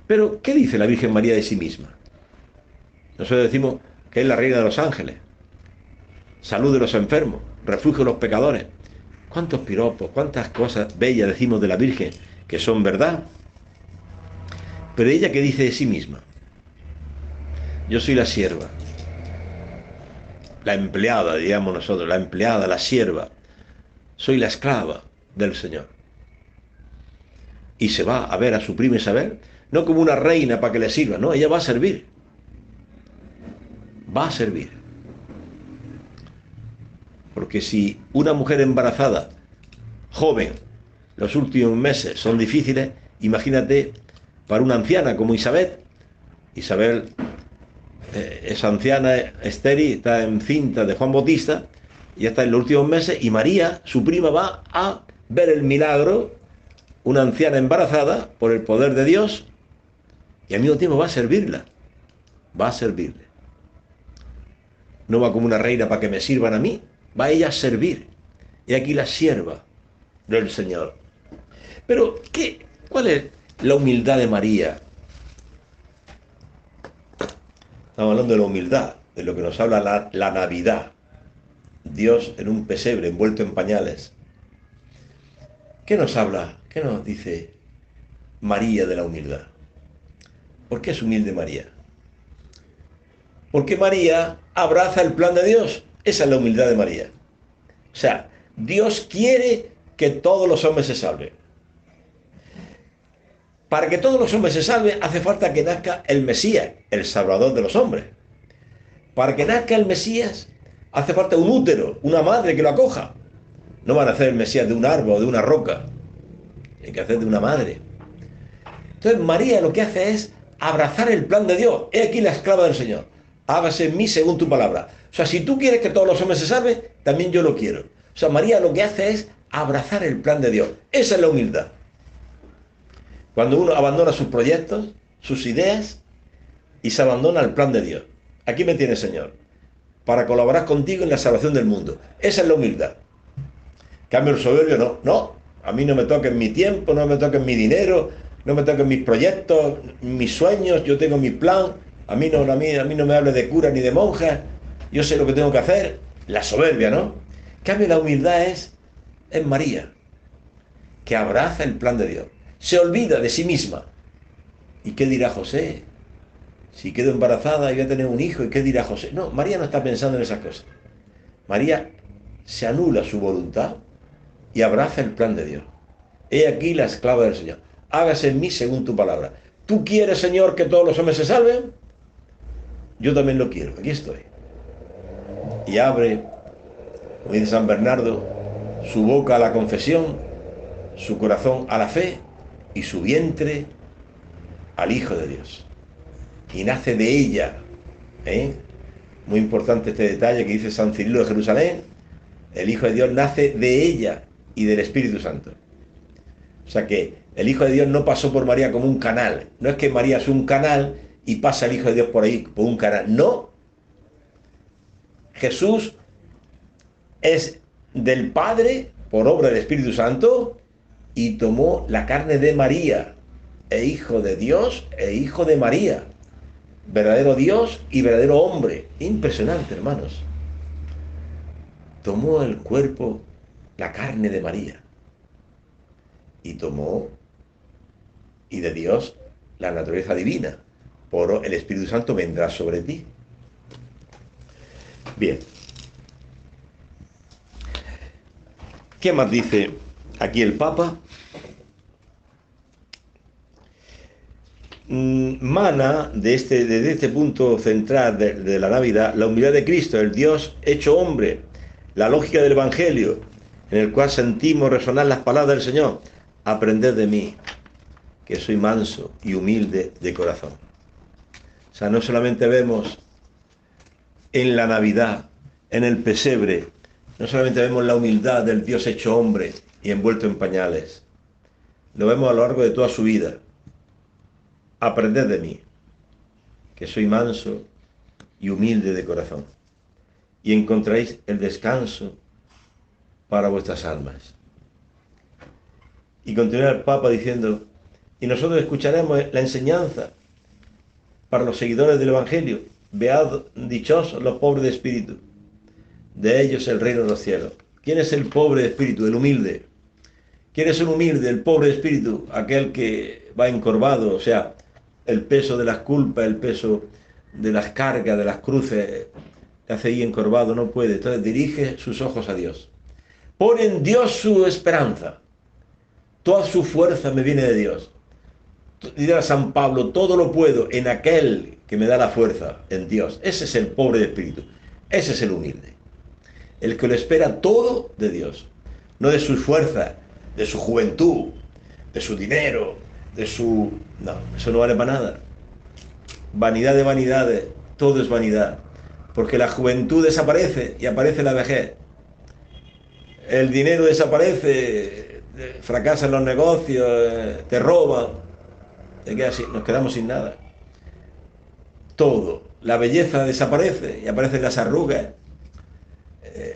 pero ¿qué dice la Virgen María de sí misma? Nosotros decimos que es la reina de los ángeles, salud de los enfermos, refugio de los pecadores. ¿Cuántos piropos, cuántas cosas bellas decimos de la Virgen que son verdad? Pero ella, ¿qué dice de sí misma? Yo soy la sierva, la empleada, digamos nosotros, la empleada, la sierva. Soy la esclava del Señor. Y se va a ver a su prima Isabel, no como una reina para que le sirva, no, ella va a servir. Va a servir. Porque si una mujer embarazada, joven, los últimos meses son difíciles, imagínate para una anciana como Isabel. Isabel, esa anciana estéril, está encinta de Juan Bautista, y está en los últimos meses, y María, su prima, va a ver el milagro, una anciana embarazada por el poder de Dios, y al mismo tiempo va a servirla, va a servirle. No va como una reina para que me sirvan a mí, va ella a servir. Y aquí la sierva del Señor. Pero, ¿cuál es la humildad de María? Estamos hablando de la humildad, de lo que nos habla la Navidad. Dios en un pesebre envuelto en pañales. ¿Qué nos habla? ¿Qué nos dice María de la humildad? ¿Por qué es humilde María? Porque María abraza el plan de Dios. Esa es la humildad de María. O sea, Dios quiere que todos los hombres se salven. Para que todos los hombres se salven, hace falta que nazca el Mesías, el Salvador de los hombres. Para que nazca el Mesías, hace falta un útero, una madre que lo acoja. No van a hacer el Mesías de un árbol o de una roca. Hay que hacer de una madre. Entonces María lo que hace es abrazar el plan de Dios. He aquí la esclava del Señor. Hágase en mí según tu palabra. O sea, si tú quieres que todos los hombres se salven, también yo lo quiero. O sea, María lo que hace es abrazar el plan de Dios. Esa es la humildad. Cuando uno abandona sus proyectos, sus ideas, y se abandona al plan de Dios. Aquí me tienes, Señor, para colaborar contigo en la salvación del mundo. Esa es la humildad. Cambio el soberbio, no. A mí no me toquen mi tiempo, no me toquen mi dinero, no me toquen mis proyectos, mis sueños, yo tengo mi plan. A mí no me hable de cura ni de monja, yo sé lo que tengo que hacer. La soberbia, ¿no? En cambio, la humildad es María, que abraza el plan de Dios. Se olvida de sí misma. ¿Y qué dirá José? Si quedo embarazada y voy a tener un hijo, ¿y qué dirá José? No, María no está pensando en esas cosas. María se anula su voluntad y abraza el plan de Dios. He aquí la esclava del Señor. Hágase en mí según tu palabra. ¿Tú quieres, Señor, que todos los hombres se salven? Yo también lo quiero. Aquí estoy. Y abre, como dice San Bernardo, su boca a la confesión, su corazón a la fe y su vientre al Hijo de Dios. Y nace de ella, muy importante este detalle que dice San Cirilo de Jerusalén, el Hijo de Dios nace de ella y del Espíritu Santo. O sea que el Hijo de Dios no pasó por María como un canal. No es que María es un canal y pasa el Hijo de Dios por ahí, por un canal. No. Jesús es del Padre por obra del Espíritu Santo y tomó la carne de María, Hijo de Dios e Hijo de María. Verdadero Dios y verdadero hombre. Impresionante, hermanos. Tomó el cuerpo, la carne de María. Y tomó, y de Dios, la naturaleza divina. Por el Espíritu Santo vendrá sobre ti. Bien. ¿Qué más dice aquí el Papa? Mana desde este punto central de la Navidad, la humildad de Cristo, el Dios hecho hombre, la lógica del Evangelio, en el cual sentimos resonar las palabras del Señor. Aprended de mí, que soy manso y humilde de corazón. O sea, no solamente vemos en la Navidad, en el pesebre, no solamente vemos la humildad del Dios hecho hombre y envuelto en pañales, lo vemos a lo largo de toda su vida. Aprended de mí, que soy manso y humilde de corazón, y encontraréis el descanso para vuestras almas. Y continúa el Papa diciendo, y nosotros escucharemos la enseñanza para los seguidores del Evangelio. Beados, dichosos los pobres de espíritu, de ellos el reino de los cielos. ¿Quién es el pobre de espíritu, el humilde? ¿Quién es el humilde, el pobre de espíritu? Aquel que va encorvado, o sea, el peso de las culpas, el peso de las cargas, de las cruces, que hace ahí encorvado, no puede. Entonces dirige sus ojos a Dios. Pone en Dios su esperanza. Toda su fuerza me viene de Dios. Dirá San Pablo, todo lo puedo en aquel que me da la fuerza, en Dios. Ese es el pobre de espíritu. Ese es el humilde. El que lo espera todo de Dios. No de sus fuerzas, de su juventud, de su dinero, de su... No, eso no vale para nada. Vanidad de vanidades, todo es vanidad. Porque la juventud desaparece y aparece la vejez. El dinero desaparece, fracasan los negocios, te roban, nos quedamos sin nada. Todo. La belleza desaparece y aparecen las arrugas,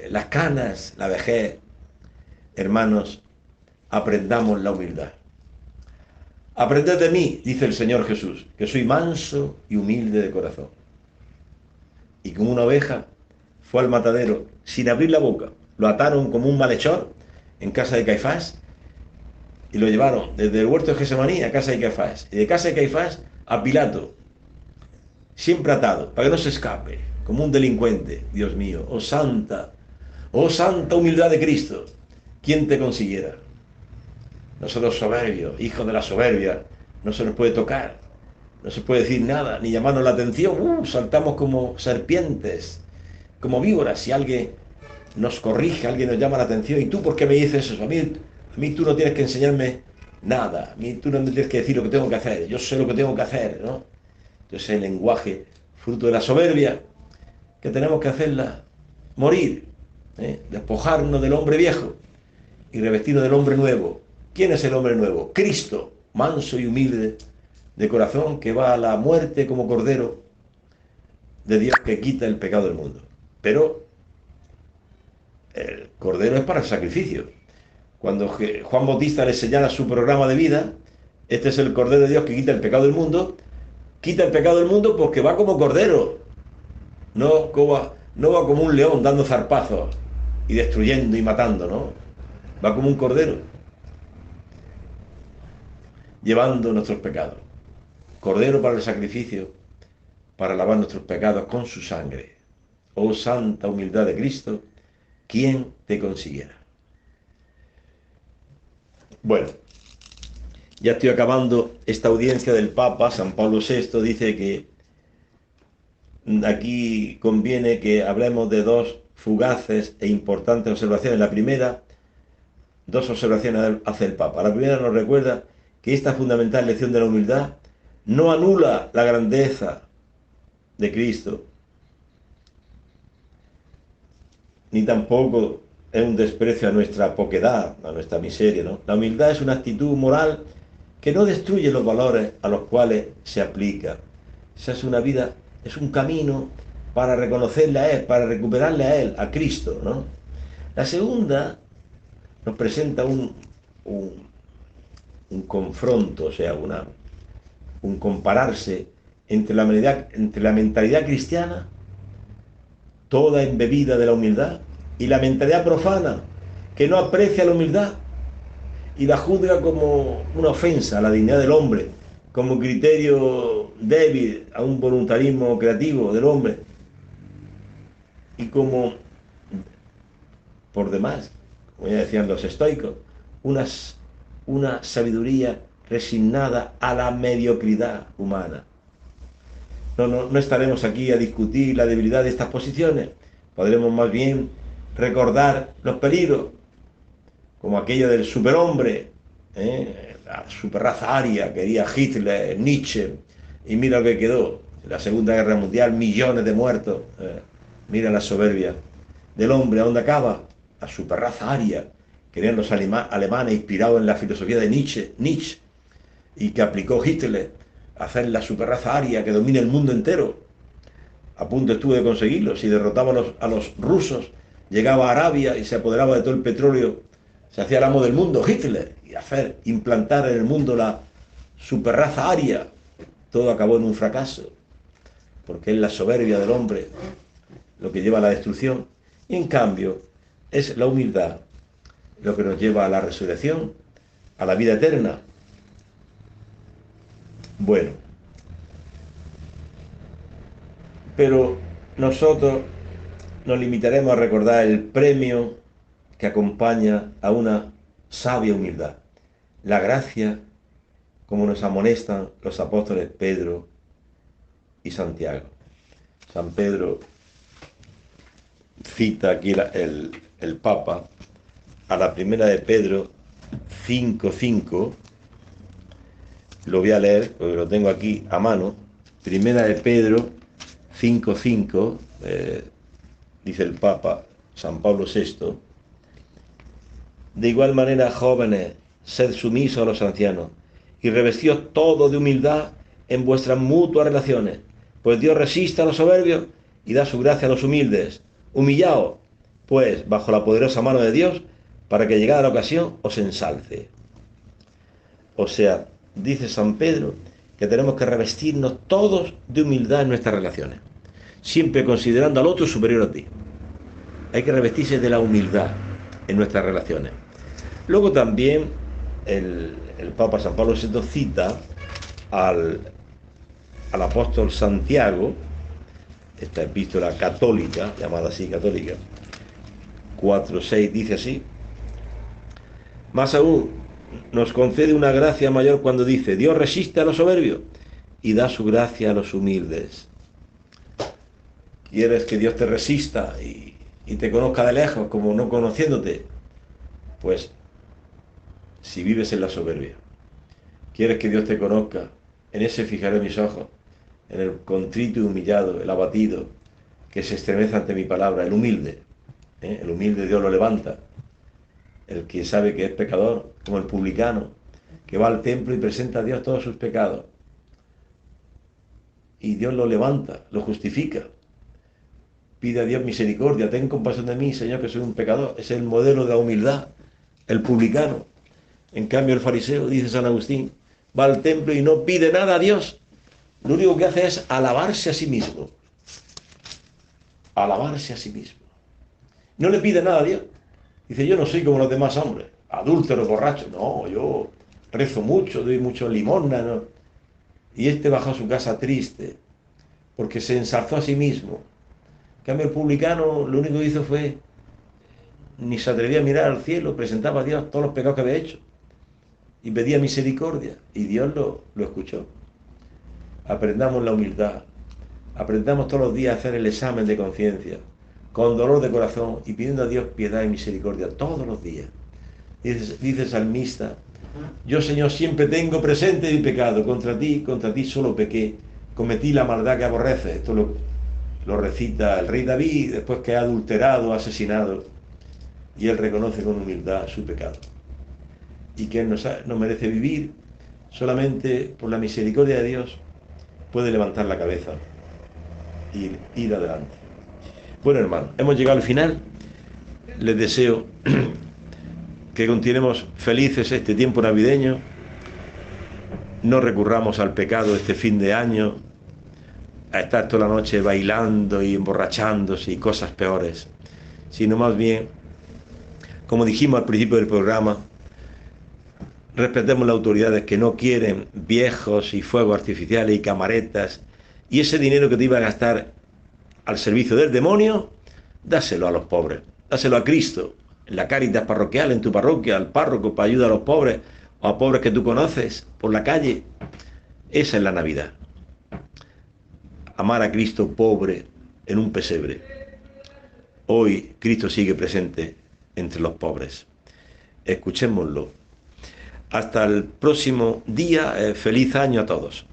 las canas, la vejez. Hermanos, aprendamos la humildad. Aprended de mí, dice el Señor Jesús, que soy manso y humilde de corazón. Y como una oveja fue al matadero sin abrir la boca. Lo ataron como un malhechor en casa de Caifás y lo llevaron desde el huerto de Gesemaní a casa de Caifás. Y de casa de Caifás a Pilato, siempre atado, para que no se escape, como un delincuente. Dios mío, oh santa humildad de Cristo, ¿quién te consiguiera? Nosotros soberbios, hijos de la soberbia, no se nos puede tocar, no se puede decir nada, ni llamarnos la atención. Saltamos como serpientes, como víboras. Si alguien nos corrige, alguien nos llama la atención, ¿y tú por qué me dices eso? A mí tú no tienes que enseñarme nada, a mí tú no me tienes que decir lo que tengo que hacer, yo sé lo que tengo que hacer, ¿no? Entonces el lenguaje, fruto de la soberbia, que tenemos que hacerla morir, despojarnos del hombre viejo y revestirnos del hombre nuevo. ¿Quién es el hombre nuevo? Cristo, manso y humilde de corazón, que va a la muerte como cordero de Dios que quita el pecado del mundo. Pero el cordero es para el sacrificio. Cuando Juan Bautista le señala su programa de vida, este es el cordero de Dios que quita el pecado del mundo. Quita el pecado del mundo porque va como cordero, no va como un león dando zarpazos y destruyendo y matando, ¿no? Va como un cordero, llevando nuestros pecados. Cordero para el sacrificio, para lavar nuestros pecados con su sangre. Oh santa humildad de Cristo, ¿quién te consiguiera? Bueno, ya estoy acabando esta audiencia del Papa. San Pablo VI dice que aquí conviene que hablemos de dos fugaces e importantes observaciones. La primera, dos observaciones hace el Papa. La primera nos recuerda que esta fundamental lección de la humildad no anula la grandeza de Cristo, ni tampoco es un desprecio a nuestra poquedad, a nuestra miseria, ¿no? La humildad es una actitud moral que no destruye los valores a los cuales se aplica. Esa es una vida, es un camino para reconocerle a Él, para recuperarle a Él, a Cristo, ¿no? La segunda nos presenta un confronto, o sea, un compararse entre la mentalidad cristiana, toda embebida de la humildad, y la mentalidad profana, que no aprecia la humildad y la juzga como una ofensa a la dignidad del hombre, como criterio débil a un voluntarismo creativo del hombre, y como, por demás, como ya decían los estoicos, una sabiduría resignada a la mediocridad humana. No estaremos aquí a discutir la debilidad de estas posiciones. Podremos más bien recordar los peligros, como aquello del superhombre, la superraza aria, quería Hitler, Nietzsche, y mira lo que quedó. En la Segunda Guerra Mundial, millones de muertos. Mira la soberbia del hombre, ¿a dónde acaba? La superraza aria, querían los alemanes, inspirados en la filosofía de Nietzsche, y que aplicó Hitler, hacer la superraza aria que domine el mundo entero. A punto estuvo de conseguirlo. Si derrotaba a los rusos, llegaba a Arabia y se apoderaba de todo el petróleo, se hacía el amo del mundo, Hitler, y implantar en el mundo la superraza aria. Todo acabó en un fracaso, porque es la soberbia del hombre lo que lleva a la destrucción, y en cambio es la humildad lo que nos lleva a la resurrección, a la vida eterna. Bueno, pero nosotros nos limitaremos a recordar el premio que acompaña a una sabia humildad, la gracia, como nos amonestan los apóstoles Pedro y Santiago. San Pedro cita aquí el Papa a la primera de Pedro 5:5, lo voy a leer porque lo tengo aquí a mano. Primera de Pedro 5:5, dice el Papa San Pablo VI. De igual manera, jóvenes, sed sumisos a los ancianos y revestidos todo de humildad en vuestras mutuas relaciones, pues Dios resiste a los soberbios y da su gracia a los humildes. Humillaos, pues, bajo la poderosa mano de Dios, para que llegada la ocasión os ensalce. O sea, dice San Pedro que tenemos que revestirnos todos de humildad en nuestras relaciones, siempre considerando al otro superior a ti. Hay que revestirse de la humildad en nuestras relaciones. Luego también el Papa San Pablo VI cita al apóstol Santiago, esta epístola católica, llamada así católica, 4:6, dice así: más aún, nos concede una gracia mayor cuando dice: Dios resiste a los soberbios y da su gracia a los humildes. ¿Quieres que Dios te resista y te conozca de lejos, como no conociéndote? Pues, si vives en la soberbia. ¿Quieres que Dios te conozca? En ese fijaré mis ojos, en el contrito y humillado, el abatido, que se estremece ante mi palabra, el humilde. El humilde Dios lo levanta. El que sabe que es pecador, como el publicano, que va al templo y presenta a Dios todos sus pecados. Y Dios lo levanta, lo justifica. Pide a Dios misericordia, ten compasión de mí, Señor, que soy un pecador. Es el modelo de la humildad, el publicano. En cambio, el fariseo, dice San Agustín, va al templo y no pide nada a Dios. Lo único que hace es alabarse a sí mismo. Alabarse a sí mismo. No le pide nada a Dios. Dice, yo no soy como los demás hombres, adúlteros, borrachos. No, yo rezo mucho, doy mucho limosna, ¿no? Y este bajó a su casa triste, porque se ensalzó a sí mismo. En cambio, el publicano lo único que hizo fue, ni se atrevía a mirar al cielo, presentaba a Dios todos los pecados que había hecho y pedía misericordia, y Dios lo escuchó. Aprendamos la humildad, aprendamos todos los días a hacer el examen de conciencia, con dolor de corazón y pidiendo a Dios piedad y misericordia todos los días. Dice el salmista: yo, Señor, siempre tengo presente mi pecado, contra ti solo pequé, cometí la maldad que aborreces. Esto lo recita el rey David después que ha adulterado, asesinado, y él reconoce con humildad su pecado y que él no merece vivir. Solamente por la misericordia de Dios puede levantar la cabeza y ir adelante. Bueno, hermano, hemos llegado al final. Les deseo que continuemos felices este tiempo navideño. No recurramos al pecado este fin de año, a estar toda la noche bailando y emborrachándose y cosas peores, sino más bien, como dijimos al principio del programa, respetemos las autoridades que no quieren viejos y fuegos artificiales y camaretas, y ese dinero que te iba a gastar al servicio del demonio, dáselo a los pobres, dáselo a Cristo, en la Cáritas parroquial, en tu parroquia, al párroco para ayudar a los pobres, o a pobres que tú conoces por la calle. Esa es la Navidad. Amar a Cristo pobre en un pesebre. Hoy Cristo sigue presente entre los pobres. Escuchémoslo. Hasta el próximo día. Feliz año a todos.